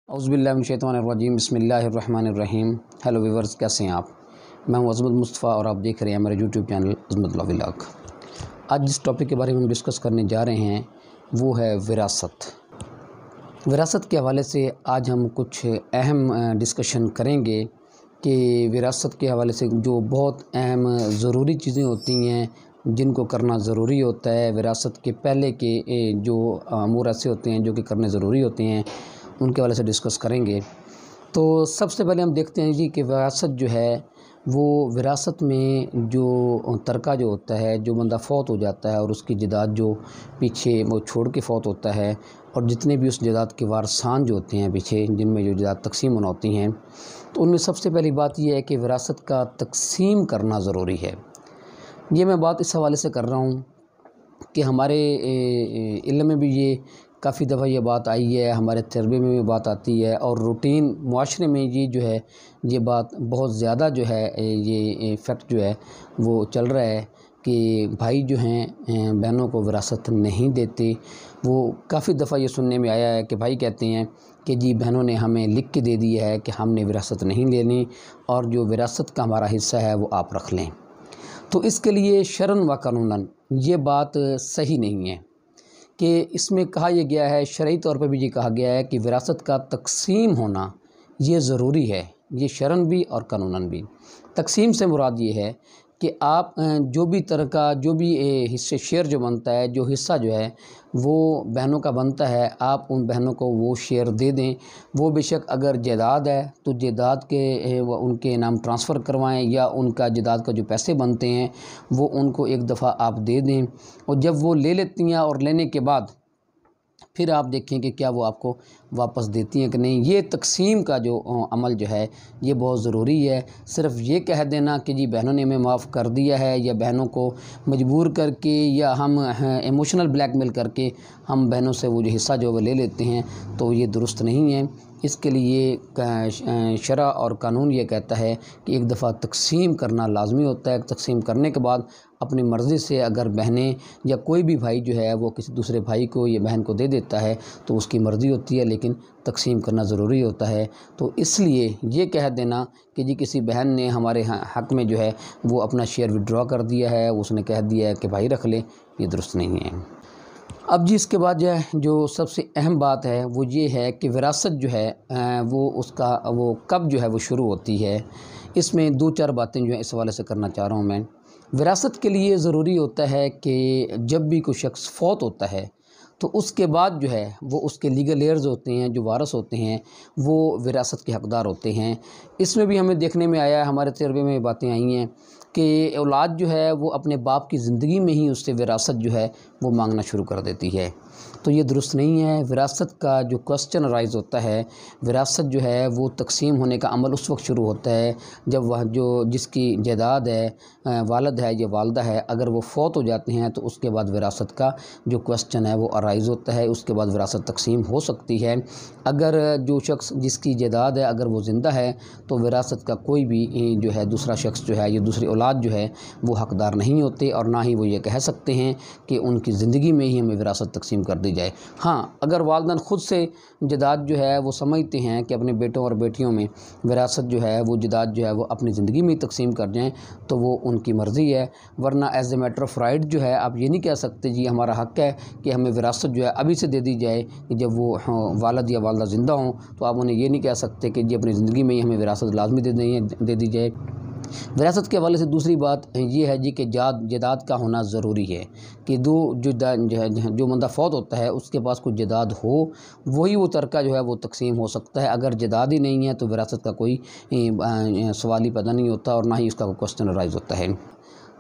औज़ुबिल्लाहिमिनश्शैतानिर्रजीम बिस्मिल्लाहिर्रहमानिर्रहीम। Hello viewers, कैसे हैं आप? मैं हूं अज़मत मुस्तफ़ा और आप देख रहे हैं मेरे यूट्यूब चैनल अज़मत व्लॉग। आज जिस टॉपिक के बारे में हम डिस्कस करने जा रहे हैं वो है विरासत। विरासत के हवाले से आज हम कुछ अहम डिस्कशन करेंगे कि विरासत के हवाले से जो बहुत अहम ज़रूरी चीज़ें होती हैं जिनको करना ज़रूरी होता है। विरासत के पहले के जो अमूर ऐसे होते हैं जो कि करने ज़रूरी होते हैं, उनके हवाले से डिस्कस करेंगे। तो सबसे पहले हम देखते हैं जी कि विरासत जो है वो विरासत में जो तरका जो होता है, जो बंदा फ़ौत हो जाता है और उसकी जायदाद जो पीछे वो छोड़ के फ़ौत होता है और जितने भी उस जायदाद के वारसान जो होते हैं पीछे, जिनमें जो जायदाद तकसीम होना होती हैं, तो उनमें सबसे पहली बात यह है कि विरासत का तकसीम करना ज़रूरी है। ये मैं बात इस हवाले से कर रहा हूँ कि हमारे इल्म में भी ये काफ़ी दफ़ा ये बात आई है, हमारे तजर्बे में भी बात आती है और रूटीन मुआशरे में ये जो है ये बात बहुत ज़्यादा जो है ये फैक्ट जो है वो चल रहा है कि भाई जो हैं बहनों को विरासत नहीं देते। वो काफ़ी दफ़ा ये सुनने में आया है कि भाई कहते हैं कि जी बहनों ने हमें लिख के दे दिया है कि हमने विरासत नहीं लेनी और जो विरासत का हमारा हिस्सा है वो आप रख लें। तो इसके लिए शरन व कानूनन ये बात सही नहीं है कि इसमें कहा यह गया है, शरई तौर पर भी ये कहा गया है कि विरासत का तकसीम होना ये ज़रूरी है। ये शरन भी और कानूनन भी। तकसीम से मुराद ये है कि आप जो भी तरका, जो भी हिस्से शेयर जो बनता है, जो हिस्सा जो है वो बहनों का बनता है, आप उन बहनों को वो शेयर दे दें। वो बेशक अगर जायदाद है तो जायदाद के उनके नाम ट्रांसफ़र करवाएं या उनका जायदाद का जो पैसे बनते हैं वो उनको एक दफ़ा आप दे दें और जब वो ले लेती हैं और लेने के बाद फिर आप देखें कि क्या वो आपको वापस देती हैं कि नहीं। ये तकसीम का जो अमल जो है ये बहुत ज़रूरी है। सिर्फ़ ये कह देना कि जी बहनों ने हमें माफ़ कर दिया है या बहनों को मजबूर करके या हम इमोशनल ब्लैकमेल करके हम बहनों से वो जो हिस्सा जो वो ले लेते हैं, तो ये दुरुस्त नहीं है। इसके लिए शरा और कानून ये कहता है कि एक दफ़ा तकसीम करना लाजमी होता है। तकसीम करने के बाद अपनी मर्ज़ी से अगर बहनें या कोई भी भाई जो है वो किसी दूसरे भाई को या बहन को दे देता है तो उसकी मर्ज़ी होती है, लेकिन तकसीम करना ज़रूरी होता है। तो इसलिए ये कह देना कि जी किसी बहन ने हमारे हक़ में जो है वो अपना शेयर विड्रॉ कर दिया है, उसने कह दिया है कि भाई रख ले, ये दुरुस्त नहीं है। अब जी इसके बाद जो सबसे अहम बात है वो ये है कि विरासत जो है वो कब जो है वो शुरू होती है। इसमें दो चार बातें जो है इस हवाले से करना चाह रहा हूँ मैं। विरासत के लिए ज़रूरी होता है कि जब भी कोई शख्स फ़ौत होता है तो उसके बाद जो है वो उसके लीगल हेयर्स होते हैं, जो वारस होते हैं, वो विरासत के हक़दार होते हैं। इसमें भी हमें देखने में आया है, हमारे तजर्बे में बातें आई हैं कि औलाद जो है वो अपने बाप की ज़िंदगी में ही उससे विरासत जो है वो मांगना शुरू कर देती है। तो ये दुरुस्त नहीं है। विरासत का जो क्वेश्चन राइज़ होता है, विरासत जो है वो तकसीम होने का अमल उस वक्त शुरू होता है जब वह जो जिसकी जायदाद है, वालिद है या वालदा है, अगर वो फ़ौत हो जाते हैं तो उसके बाद विरासत का जो क्वेश्चन है वो अराइज़ होता है। उसके बाद विरासत तकसीम हो सकती है। अगर जो शख्स जिसकी जायदाद है अगर वो ज़िंदा है तो विरासत का कोई भी जो है दूसरा शख्स जो है या दूसरी औलाद जो है वो हक़दार नहीं होते और ना ही वो ये कह सकते हैं कि उनकी ज़िंदगी में ही हमें विरासत तकसीम कर दी जाए। हाँ, अगर वालिदैन ख़ुद से जायदाद जो है वो समझते हैं कि अपने बेटों और बेटियों में विरासत जो है वो जायदाद जो है वो अपनी ज़िंदगी में ही तकसीम कर जाएँ तो वो उनकी मर्ज़ी है। वरना as a matter of right जो है आप ये नहीं कह सकते जी हमारा हक़ है कि हमें विरासत जो है अभी से दे दी जाए कि जब वो वालिद या वालदा ज़िंदा हों, तो आप उन्हें ये नहीं कह सकते कि जी अपनी ज़िंदगी में ही हमें विरासत लाजमी दे दी जाए। विरासत के हवाले से दूसरी बात ये है जी कि जायदाद का होना ज़रूरी है कि जो बंदा फ़ौत होता है उसके पास कुछ जायदाद हो, वही वो तरका जो है वो तकसीम हो सकता है। अगर जायदाद ही नहीं है तो विरासत का कोई सवाल ही पैदा नहीं होता और ना ही उसका कोई क्वेश्चन राइज़ होता है।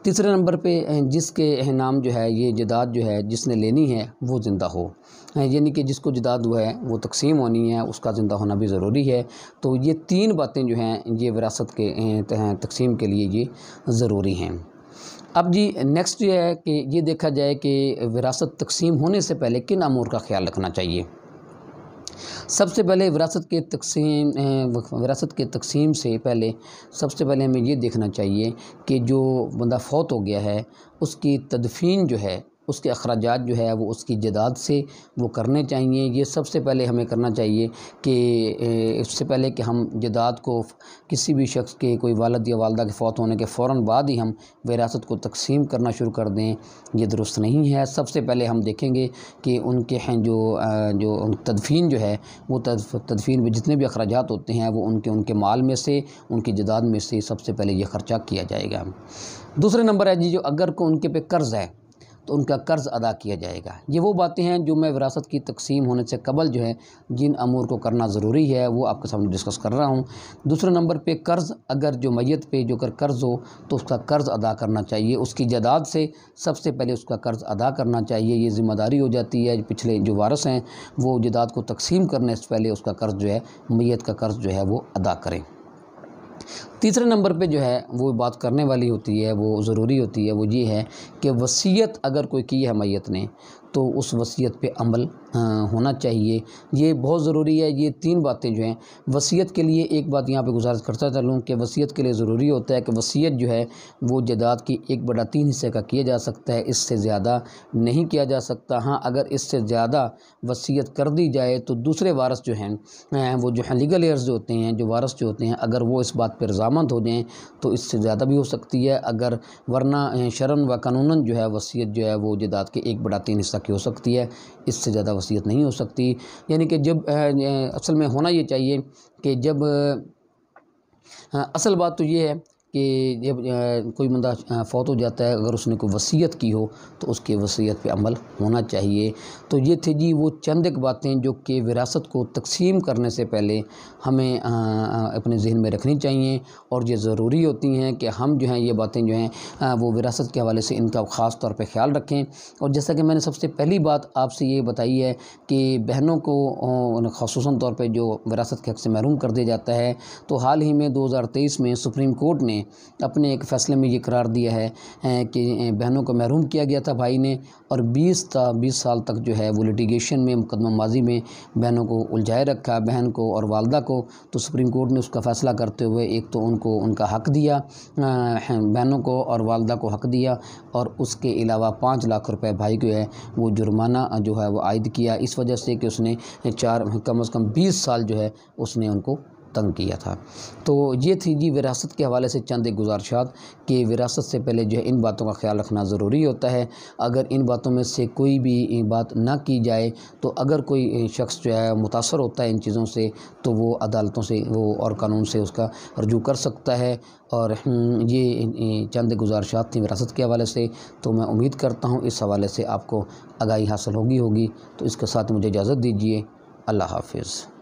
तीसरे नंबर पे जिसके नाम जो है ये जायदाद जो है जिसने लेनी है वो ज़िंदा हो, यानी कि जिसको जायदाद हुआ है वो तकसीम होनी है, उसका ज़िंदा होना भी ज़रूरी है। तो ये तीन बातें जो हैं ये विरासत के तकसीम के लिए ये ज़रूरी हैं। अब जी नेक्स्ट ये है कि ये देखा जाए कि विरासत तकसीम होने से पहले किन अमूर का ख्याल रखना चाहिए। सबसे पहले विरासत के तकसीम से पहले सबसे पहले हमें ये देखना चाहिए कि जो बंदा फ़ौत हो गया है उसकी तदफीन जो है اس کے اخراجات جو ہے وہ اس کی جداد سے وہ کرنے چاہیے۔ یہ سب سے پہلے ہمیں کرنا چاہیے کہ اس سے پہلے کہ ہم جداد کو کسی بھی شخص کے کوئی والد یا والدہ کے فوت ہونے کے فوراً بعد ہی ہم وراثت کو تقسیم کرنا شروع کر دیں، یہ درست نہیں ہے۔ سب سے پہلے ہم دیکھیں گے کہ ان کے جو تدفین جو ہے وہ تدفین میں جتنے بھی اخراجات ہوتے ہیں وہ ان کے مال میں سے، ان کی جداد میں سے سب سے پہلے یہ خرچہ کیا جائے گا۔ دوسرے نمبر ہے جی جو اگر کو ان کے پہ قرض ہے تو ان کا قرض ادا کیا جائے گا۔ یہ وہ باتیں ہیں جو میں وراثت کی تقسیم ہونے سے قبل جو ہے جن امور کو کرنا ضروری ہے وہ آپ کے سامنے ڈسکس کر رہا ہوں۔ دوسرے نمبر پہ قرض، اگر جو میت پہ جو قرض ہو تو اس کا قرض ادا کرنا چاہیے، اس کی جداد سے سب سے پہلے اس کا قرض ادا کرنا چاہیے۔ یہ ذمہ داری ہو جاتی ہے پچھلے جو وارث ہیں وہ جداد کو تقسیم کرنے سے پہلے اس کا قرض جو ہے، میت کا قرض جو ہے وہ ادا کریں۔ تیسرے نمبر پہ جو ہے وہ بات کرنے والی ہوتی ہے، وہ ضروری ہوتی ہے، وہ یہ ہے کہ وصیت اگر کوئی کی ہے میت نے تو اس وصیت پہ عمل ہونا چاہیے۔ یہ بہت ضروری ہے۔ یہ تین باتیں جو ہیں وصیت کے لیے، ایک بات یہاں پہ گزارش کرتا چلوں کہ وصیت کے لیے ضروری ہوتا ہے کہ وصیت جو ہے وہ جائیداد کی 1/3 حصے کا کیا جا سکتا ہے، اس سے زیادہ نہیں کیا جا سکتا۔ ہاں اگر اس سے زیادہ وصیت کر دی جائے تو دوسرے وارث جو ہیں وہ جو ہیں لیگل ایئرز جو ہوتے ہیں، جو وارث جو ہوتے ہیں، اگر وہ اس بات پہ رضامند ہو جائیں تو اس سے زیادہ بھی ہو سکتی ہے، اگر ورنہ شرعاً و قانوناً جو ہے وصیت جو ہے وہ جائیداد کے 1/3 حصہ کی ہو سکتی ہے، اس سے زیادہ وصیت نہیں ہو سکتی۔ یعنی کہ جب اصل میں ہونا یہ چاہیے کہ جب اصل بات تو یہ ہے کہ جب کوئی بندہ فوت ہو جاتا ہے، اگر اس نے کوئی وصیت کی ہو تو اس کے وصیت پہ عمل ہونا چاہیے۔ تو یہ تھی جی وہ چند ایک باتیں جو کہ وراثت کو تقسیم کرنے سے پہلے ہمیں اپنے ذہن میں رکھنی چاہیے، اور یہ ضروری ہوتی ہیں کہ ہم جو ہیں یہ باتیں جو ہیں وہ وراثت کے حوالے سے ان کا خاص طور پہ خیال رکھیں۔ اور جیسا کہ میں نے سب سے پہلی بات آپ سے یہ بتائی ہے کہ بہنوں کو خصوصاً طور پہ جو وراثت کے حق سے محروم کر دیا جاتا ہے، تو حال ہی میں 2023 میں سپریم کورٹ نے اپنے ایک فیصلے میں یہ قرار دیا ہے کہ بہنوں کو محروم کیا گیا تھا بھائی نے، اور 20 سال تک جو ہے وہ لٹیگیشن میں مقدمہ ماضی میں بہنوں کو الجھائے رکھا، بہن کو اور والدہ کو۔ تو سپریم کورٹ نے اس کا فیصلہ کرتے ہوئے ایک تو ان کو ان کا حق دیا، بہنوں کو اور والدہ کو حق دیا، اور اس کے علاوہ 5 لاکھ روپے بھائی کو ہے وہ جرمانہ جو ہے وہ عائد کیا، اس وجہ سے کہ اس نے کم از کم 20 سال جو ہے اس نے ان کو تنگ کیا تھا۔ تو یہ تھی جی وراثت کے حوالے سے چند ایک گزارشات کہ وراثت سے پہلے جو ہے ان باتوں کا خیال رکھنا ضروری ہوتا ہے۔ اگر ان باتوں میں سے کوئی بھی بات نہ کی جائے تو اگر کوئی شخص جو ہے متاثر ہوتا ہے ان چیزوں سے تو وہ عدالتوں سے وہ اور قانون سے اس کا رجوع کر سکتا ہے۔ اور یہ چند گزارشات تھیں وراثت کے حوالے سے، تو میں امید کرتا ہوں اس حوالے سے آپ کو آگاہی حاصل ہوگی۔ تو اس کے ساتھ مجھے اجازت دیجیے، اللہ حافظ۔